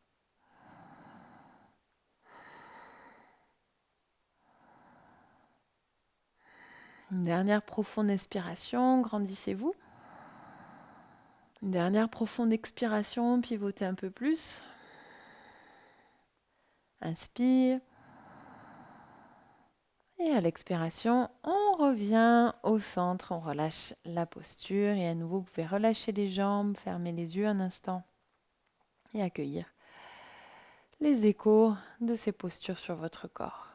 Une dernière profonde inspiration, grandissez-vous. Une dernière profonde expiration, pivotez un peu plus. Inspire. Et à l'expiration, on revient au centre, on relâche la posture et à nouveau, vous pouvez relâcher les jambes, fermer les yeux un instant et accueillir les échos de ces postures sur votre corps.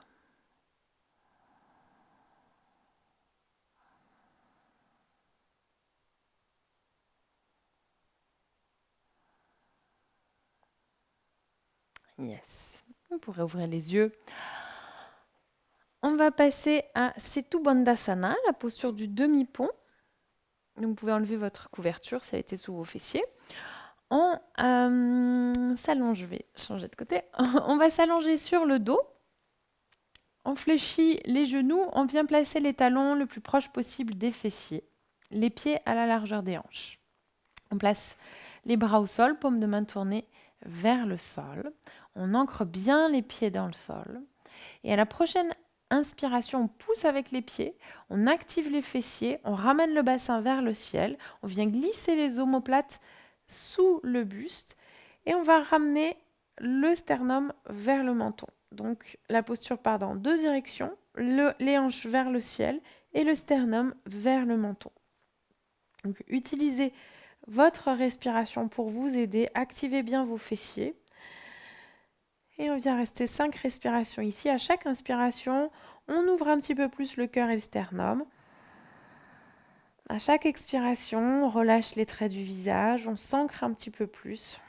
Yes. Vous pourrez ouvrir les yeux. On va passer à Setu Bandhasana, la posture du demi-pont. Donc, vous pouvez enlever votre couverture si elle était sous vos fessiers. On s'allonge, je vais changer de côté. On va s'allonger sur le dos. On fléchit les genoux, on vient placer les talons le plus proche possible des fessiers, les pieds à la largeur des hanches. On place les bras au sol, paume de main tournée vers le sol. On ancre bien les pieds dans le sol. Et à la prochaine inspiration, on pousse avec les pieds, on active les fessiers, on ramène le bassin vers le ciel, on vient glisser les omoplates sous le buste et on va ramener le sternum vers le menton. Donc la posture part dans deux directions, les hanches vers le ciel et le sternum vers le menton. Donc utilisez votre respiration pour vous aider, activez bien vos fessiers. Et on vient rester 5 respirations ici. À chaque inspiration, on ouvre un petit peu plus le cœur et le sternum. À chaque expiration, on relâche les traits du visage, on s'ancre un petit peu plus.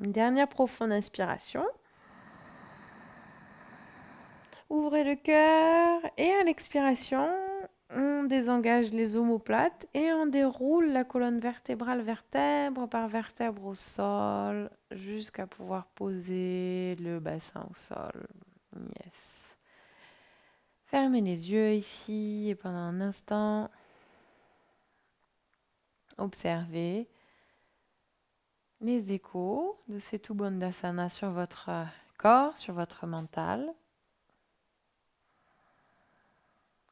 Une dernière profonde inspiration. Ouvrez le cœur et à l'expiration, on désengage les omoplates et on déroule la colonne vertébrale vertèbre par vertèbre au sol jusqu'à pouvoir poser le bassin au sol. Yes. Fermez les yeux ici et pendant un instant, observez les échos de Setu Bandhasana sur votre corps, sur votre mental.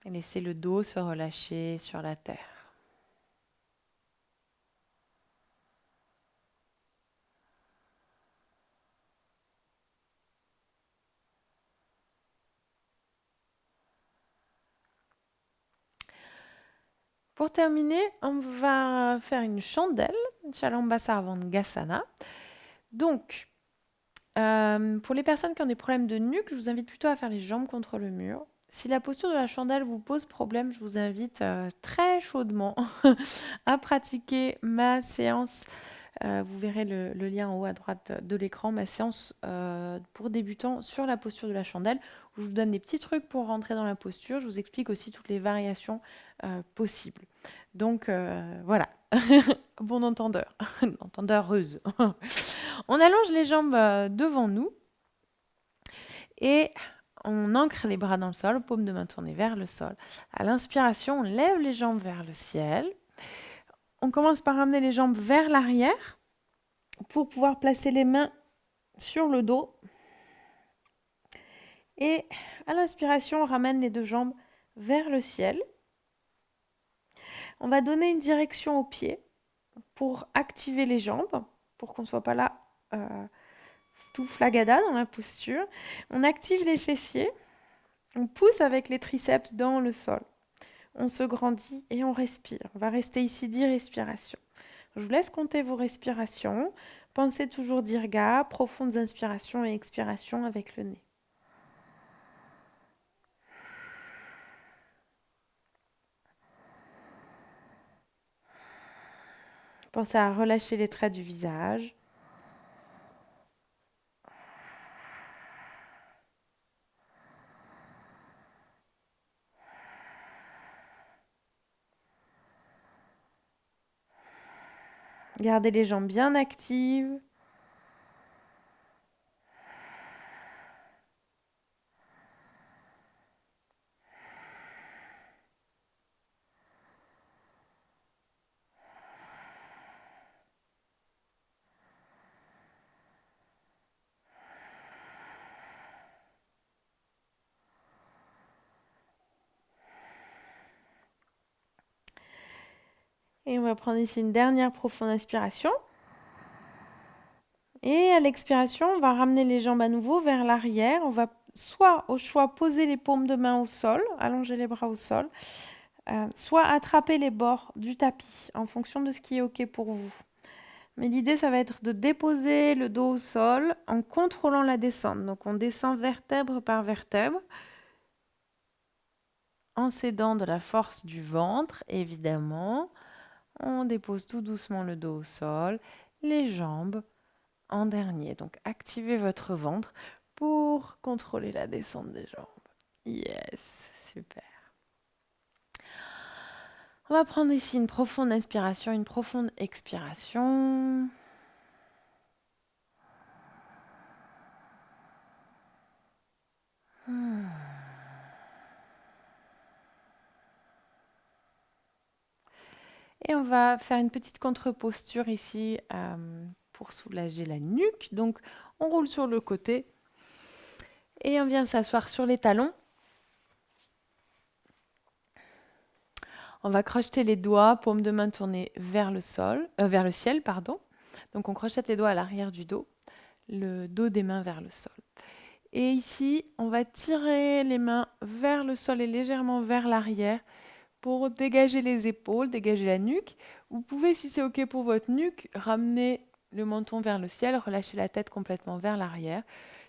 Et laissez le dos se relâcher sur la terre. Pour terminer, on va faire une chandelle, Shalambhasarvangasana. Donc, pour les personnes qui ont des problèmes de nuque, je vous invite plutôt à faire les jambes contre le mur. Si la posture de la chandelle vous pose problème, je vous invite très chaudement à pratiquer ma séance. Vous verrez le lien en haut à droite de l'écran, ma séance pour débutants sur la posture de la chandelle, où je vous donne des petits trucs pour rentrer dans la posture. Je vous explique aussi toutes les variations possibles. Donc voilà, bon entendeur, entendeuse. On allonge les jambes devant nous et on ancre les bras dans le sol, paume de main tournée vers le sol. À l'inspiration, on lève les jambes vers le ciel. On commence par ramener les jambes vers l'arrière pour pouvoir placer les mains sur le dos. Et à l'inspiration, on ramène les deux jambes vers le ciel. On va donner une direction aux pieds pour activer les jambes, pour qu'on ne soit pas là tout flagada dans la posture. On active les fessiers, on pousse avec les triceps dans le sol. On se grandit et on respire. On va rester ici 10 respirations. Je vous laisse compter vos respirations. Pensez toujours dirga, profondes inspirations et expirations avec le nez. Pensez à relâcher les traits du visage. Gardez les jambes bien actives. Et on va prendre ici une dernière profonde inspiration. Et à l'expiration, on va ramener les jambes à nouveau vers l'arrière. On va soit au choix poser les paumes de main au sol, allonger les bras au sol, soit attraper les bords du tapis en fonction de ce qui est OK pour vous. Mais l'idée, ça va être de déposer le dos au sol en contrôlant la descente. Donc on descend vertèbre par vertèbre en s'aidant de la force du ventre, évidemment. On dépose tout doucement le dos au sol, les jambes en dernier. Donc activez votre ventre pour contrôler la descente des jambes. Yes, super. On va prendre ici une profonde inspiration, une profonde expiration. Et on va faire une petite contre-posture ici pour soulager la nuque. Donc on roule sur le côté et on vient s'asseoir sur les talons. On va crocheter les doigts, paume de main tournée vers le ciel, pardon. Donc on crochette les doigts à l'arrière du dos, le dos des mains vers le sol. Et ici, on va tirer les mains vers le sol et légèrement vers l'arrière pour dégager les épaules, dégager la nuque. Vous pouvez, si c'est OK pour votre nuque, ramener le menton vers le ciel, relâcher la tête complètement vers l'arrière.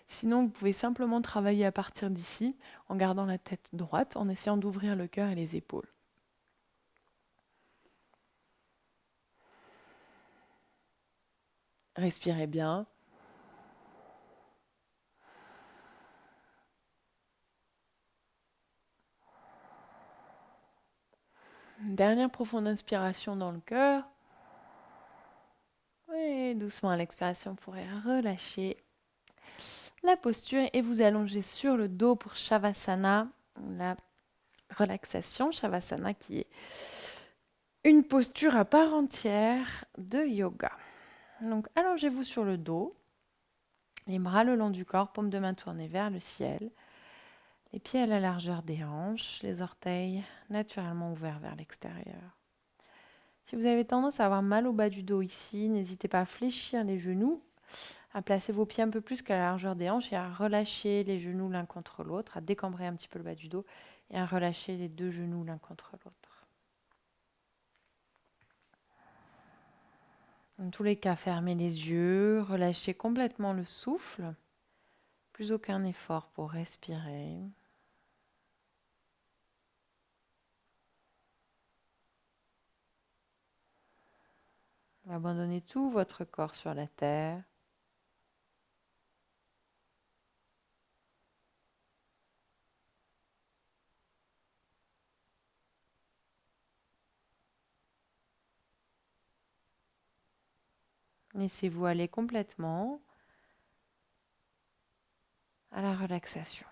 Sinon, vous pouvez simplement travailler à partir d'ici en gardant la tête droite, en essayant d'ouvrir le cœur et les épaules. Respirez bien. Une dernière profonde inspiration dans le cœur. Et doucement à l'expiration, vous pourrez relâcher la posture et vous allonger sur le dos pour Shavasana, la relaxation. Shavasana qui est une posture à part entière de yoga. Donc allongez-vous sur le dos, les bras le long du corps, paume de main tournée vers le ciel, les pieds à la largeur des hanches, les orteils naturellement ouverts vers l'extérieur. Si vous avez tendance à avoir mal au bas du dos ici, n'hésitez pas à fléchir les genoux, à placer vos pieds un peu plus qu'à la largeur des hanches et à relâcher les genoux l'un contre l'autre, à décambrer un petit peu le bas du dos et à relâcher les deux genoux l'un contre l'autre. Dans tous les cas, fermez les yeux, relâchez complètement le souffle, plus aucun effort pour respirer. Abandonnez tout votre corps sur la terre. Laissez-vous aller complètement à la relaxation.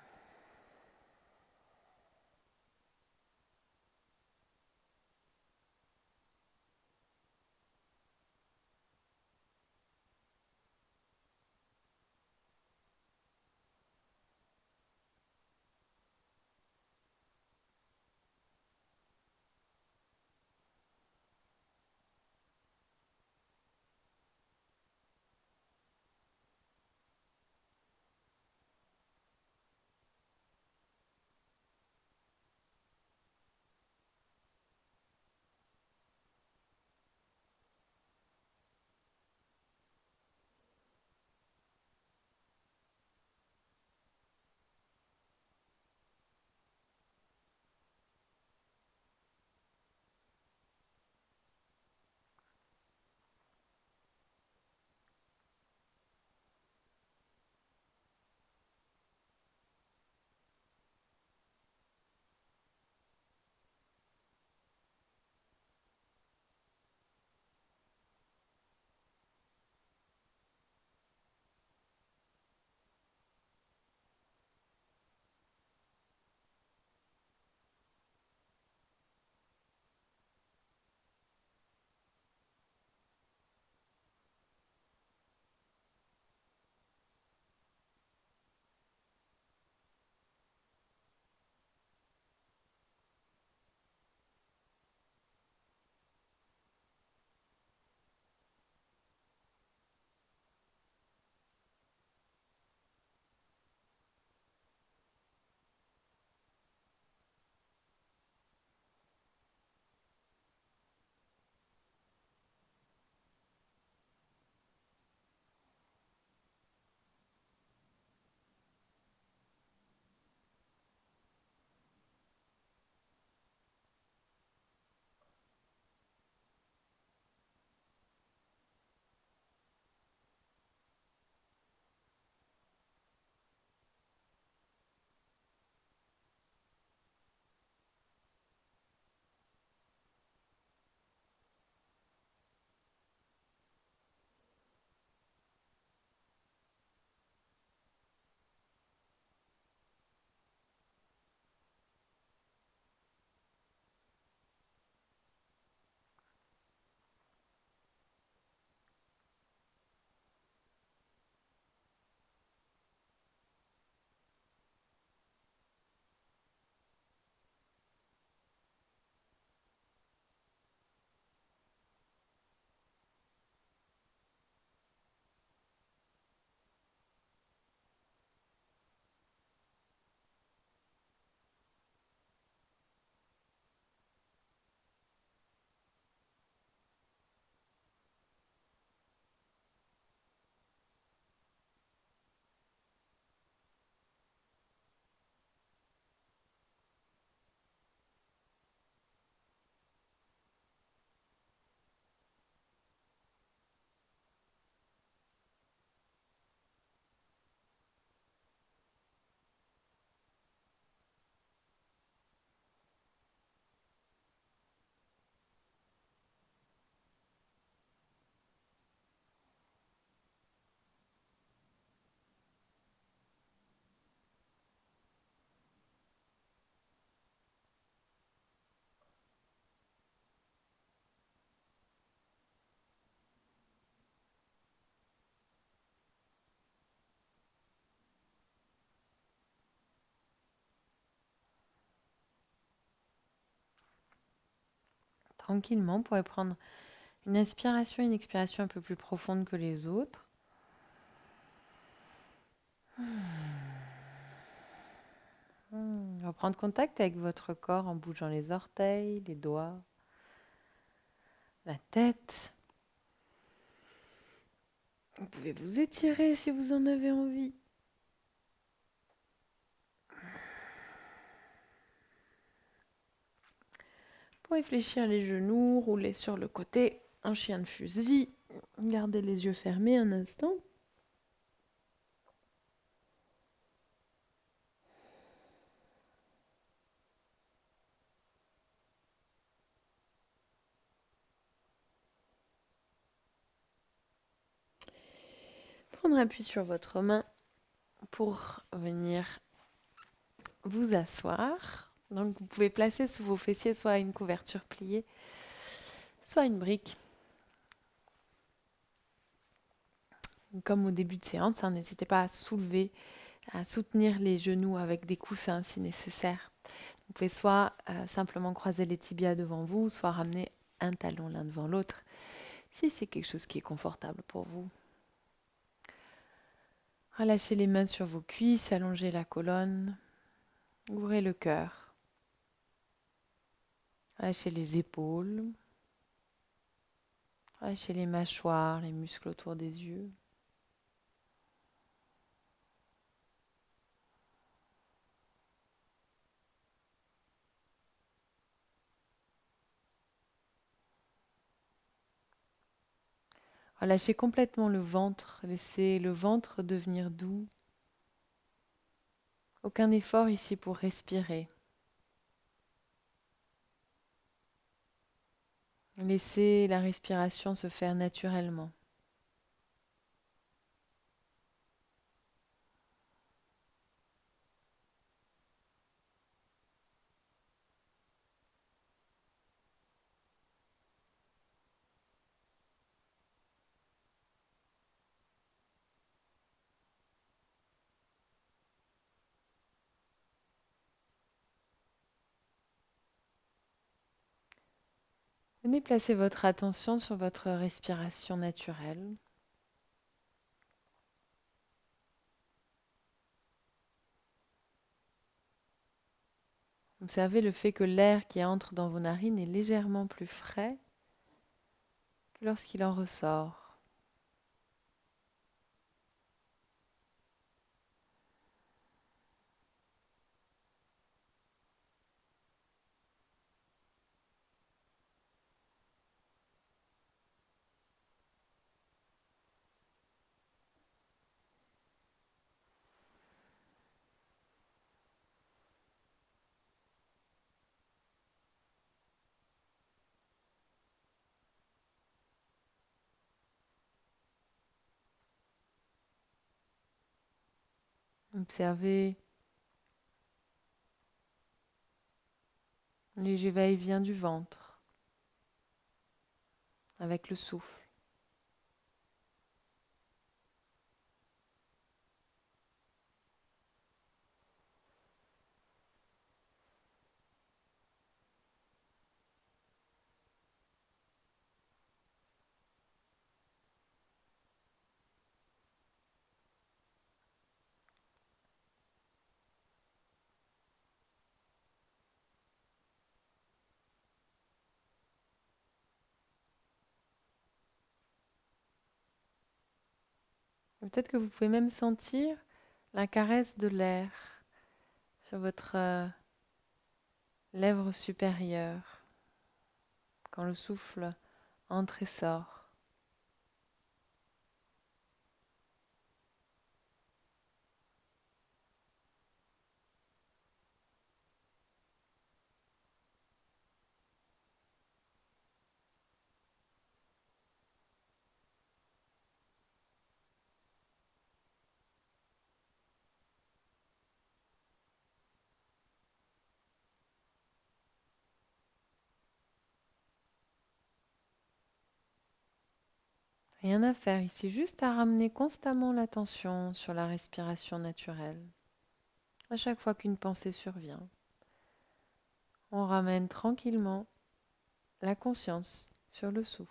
Tranquillement, vous pourrez prendre une inspiration et une expiration un peu plus profonde que les autres. Reprendre contact avec votre corps en bougeant les orteils, les doigts, la tête. Vous pouvez vous étirer si vous en avez envie. Pour réfléchir les genoux, rouler sur le côté en chien de fusil. Gardez les yeux fermés un instant. Prendre appui sur votre main pour venir vous asseoir. Donc vous pouvez placer sous vos fessiers soit une couverture pliée, soit une brique. Comme au début de séance, n'hésitez pas à soulever, à soutenir les genoux avec des coussins si nécessaire. Vous pouvez soit simplement croiser les tibias devant vous, soit ramener un talon l'un devant l'autre, si c'est quelque chose qui est confortable pour vous. Relâchez les mains sur vos cuisses, allongez la colonne, ouvrez le cœur. Relâchez les épaules, relâchez les mâchoires, les muscles autour des yeux. Relâchez complètement le ventre, laissez le ventre devenir doux. Aucun effort ici pour respirer. Laissez la respiration se faire naturellement. Venez placer votre attention sur votre respiration naturelle. Observez le fait que l'air qui entre dans vos narines est légèrement plus frais que lorsqu'il en ressort. Observez le léger va-et-vient du ventre avec le souffle. Peut-être que vous pouvez même sentir la caresse de l'air sur votre lèvre supérieure quand le souffle entre et sort. Rien à faire ici, juste à ramener constamment l'attention sur la respiration naturelle. À chaque fois qu'une pensée survient, on ramène tranquillement la conscience sur le souffle.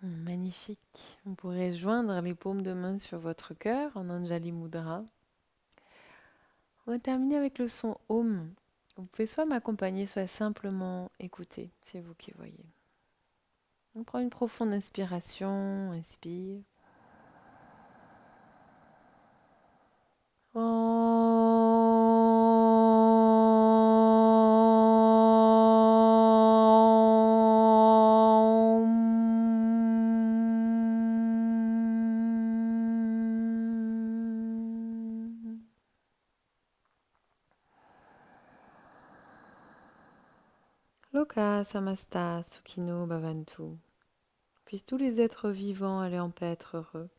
Magnifique. On pourrait joindre les paumes de main sur votre cœur en Anjali Mudra. On va terminer avec le son Om. Vous pouvez soit m'accompagner, soit simplement écouter. C'est vous qui voyez. On prend une profonde inspiration, inspire. Loka samasta sukhino bhavantu. Puissent tous les êtres vivants aller en paix, être heureux.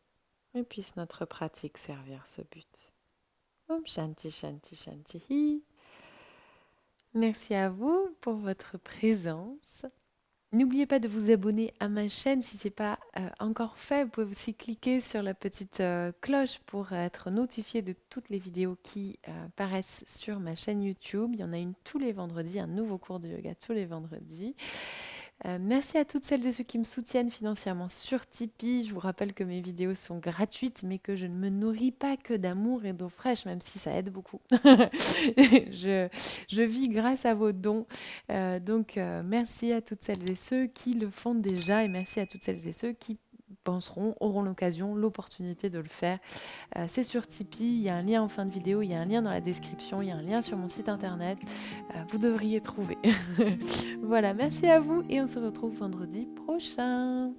Et puisse notre pratique servir ce but. Om Shanti Shanti Shanti Hi. Merci à vous pour votre présence. N'oubliez pas de vous abonner à ma chaîne si ce n'est pas encore fait. Vous pouvez aussi cliquer sur la petite cloche pour être notifié de toutes les vidéos qui paraissent sur ma chaîne YouTube. Il y en a une tous les vendredis, un nouveau cours de yoga tous les vendredis. Merci à toutes celles et ceux qui me soutiennent financièrement sur Tipeee. Je vous rappelle que mes vidéos sont gratuites, mais que je ne me nourris pas que d'amour et d'eau fraîche, même si ça aide beaucoup. Je vis grâce à vos dons. Donc, merci à toutes celles et ceux qui le font déjà, et merci à toutes celles et ceux qui penseront, auront l'occasion, l'opportunité de le faire. C'est sur Tipeee, il y a un lien en fin de vidéo, il y a un lien dans la description, il y a un lien sur mon site internet. Vous devriez trouver. Voilà, merci à vous et on se retrouve vendredi prochain.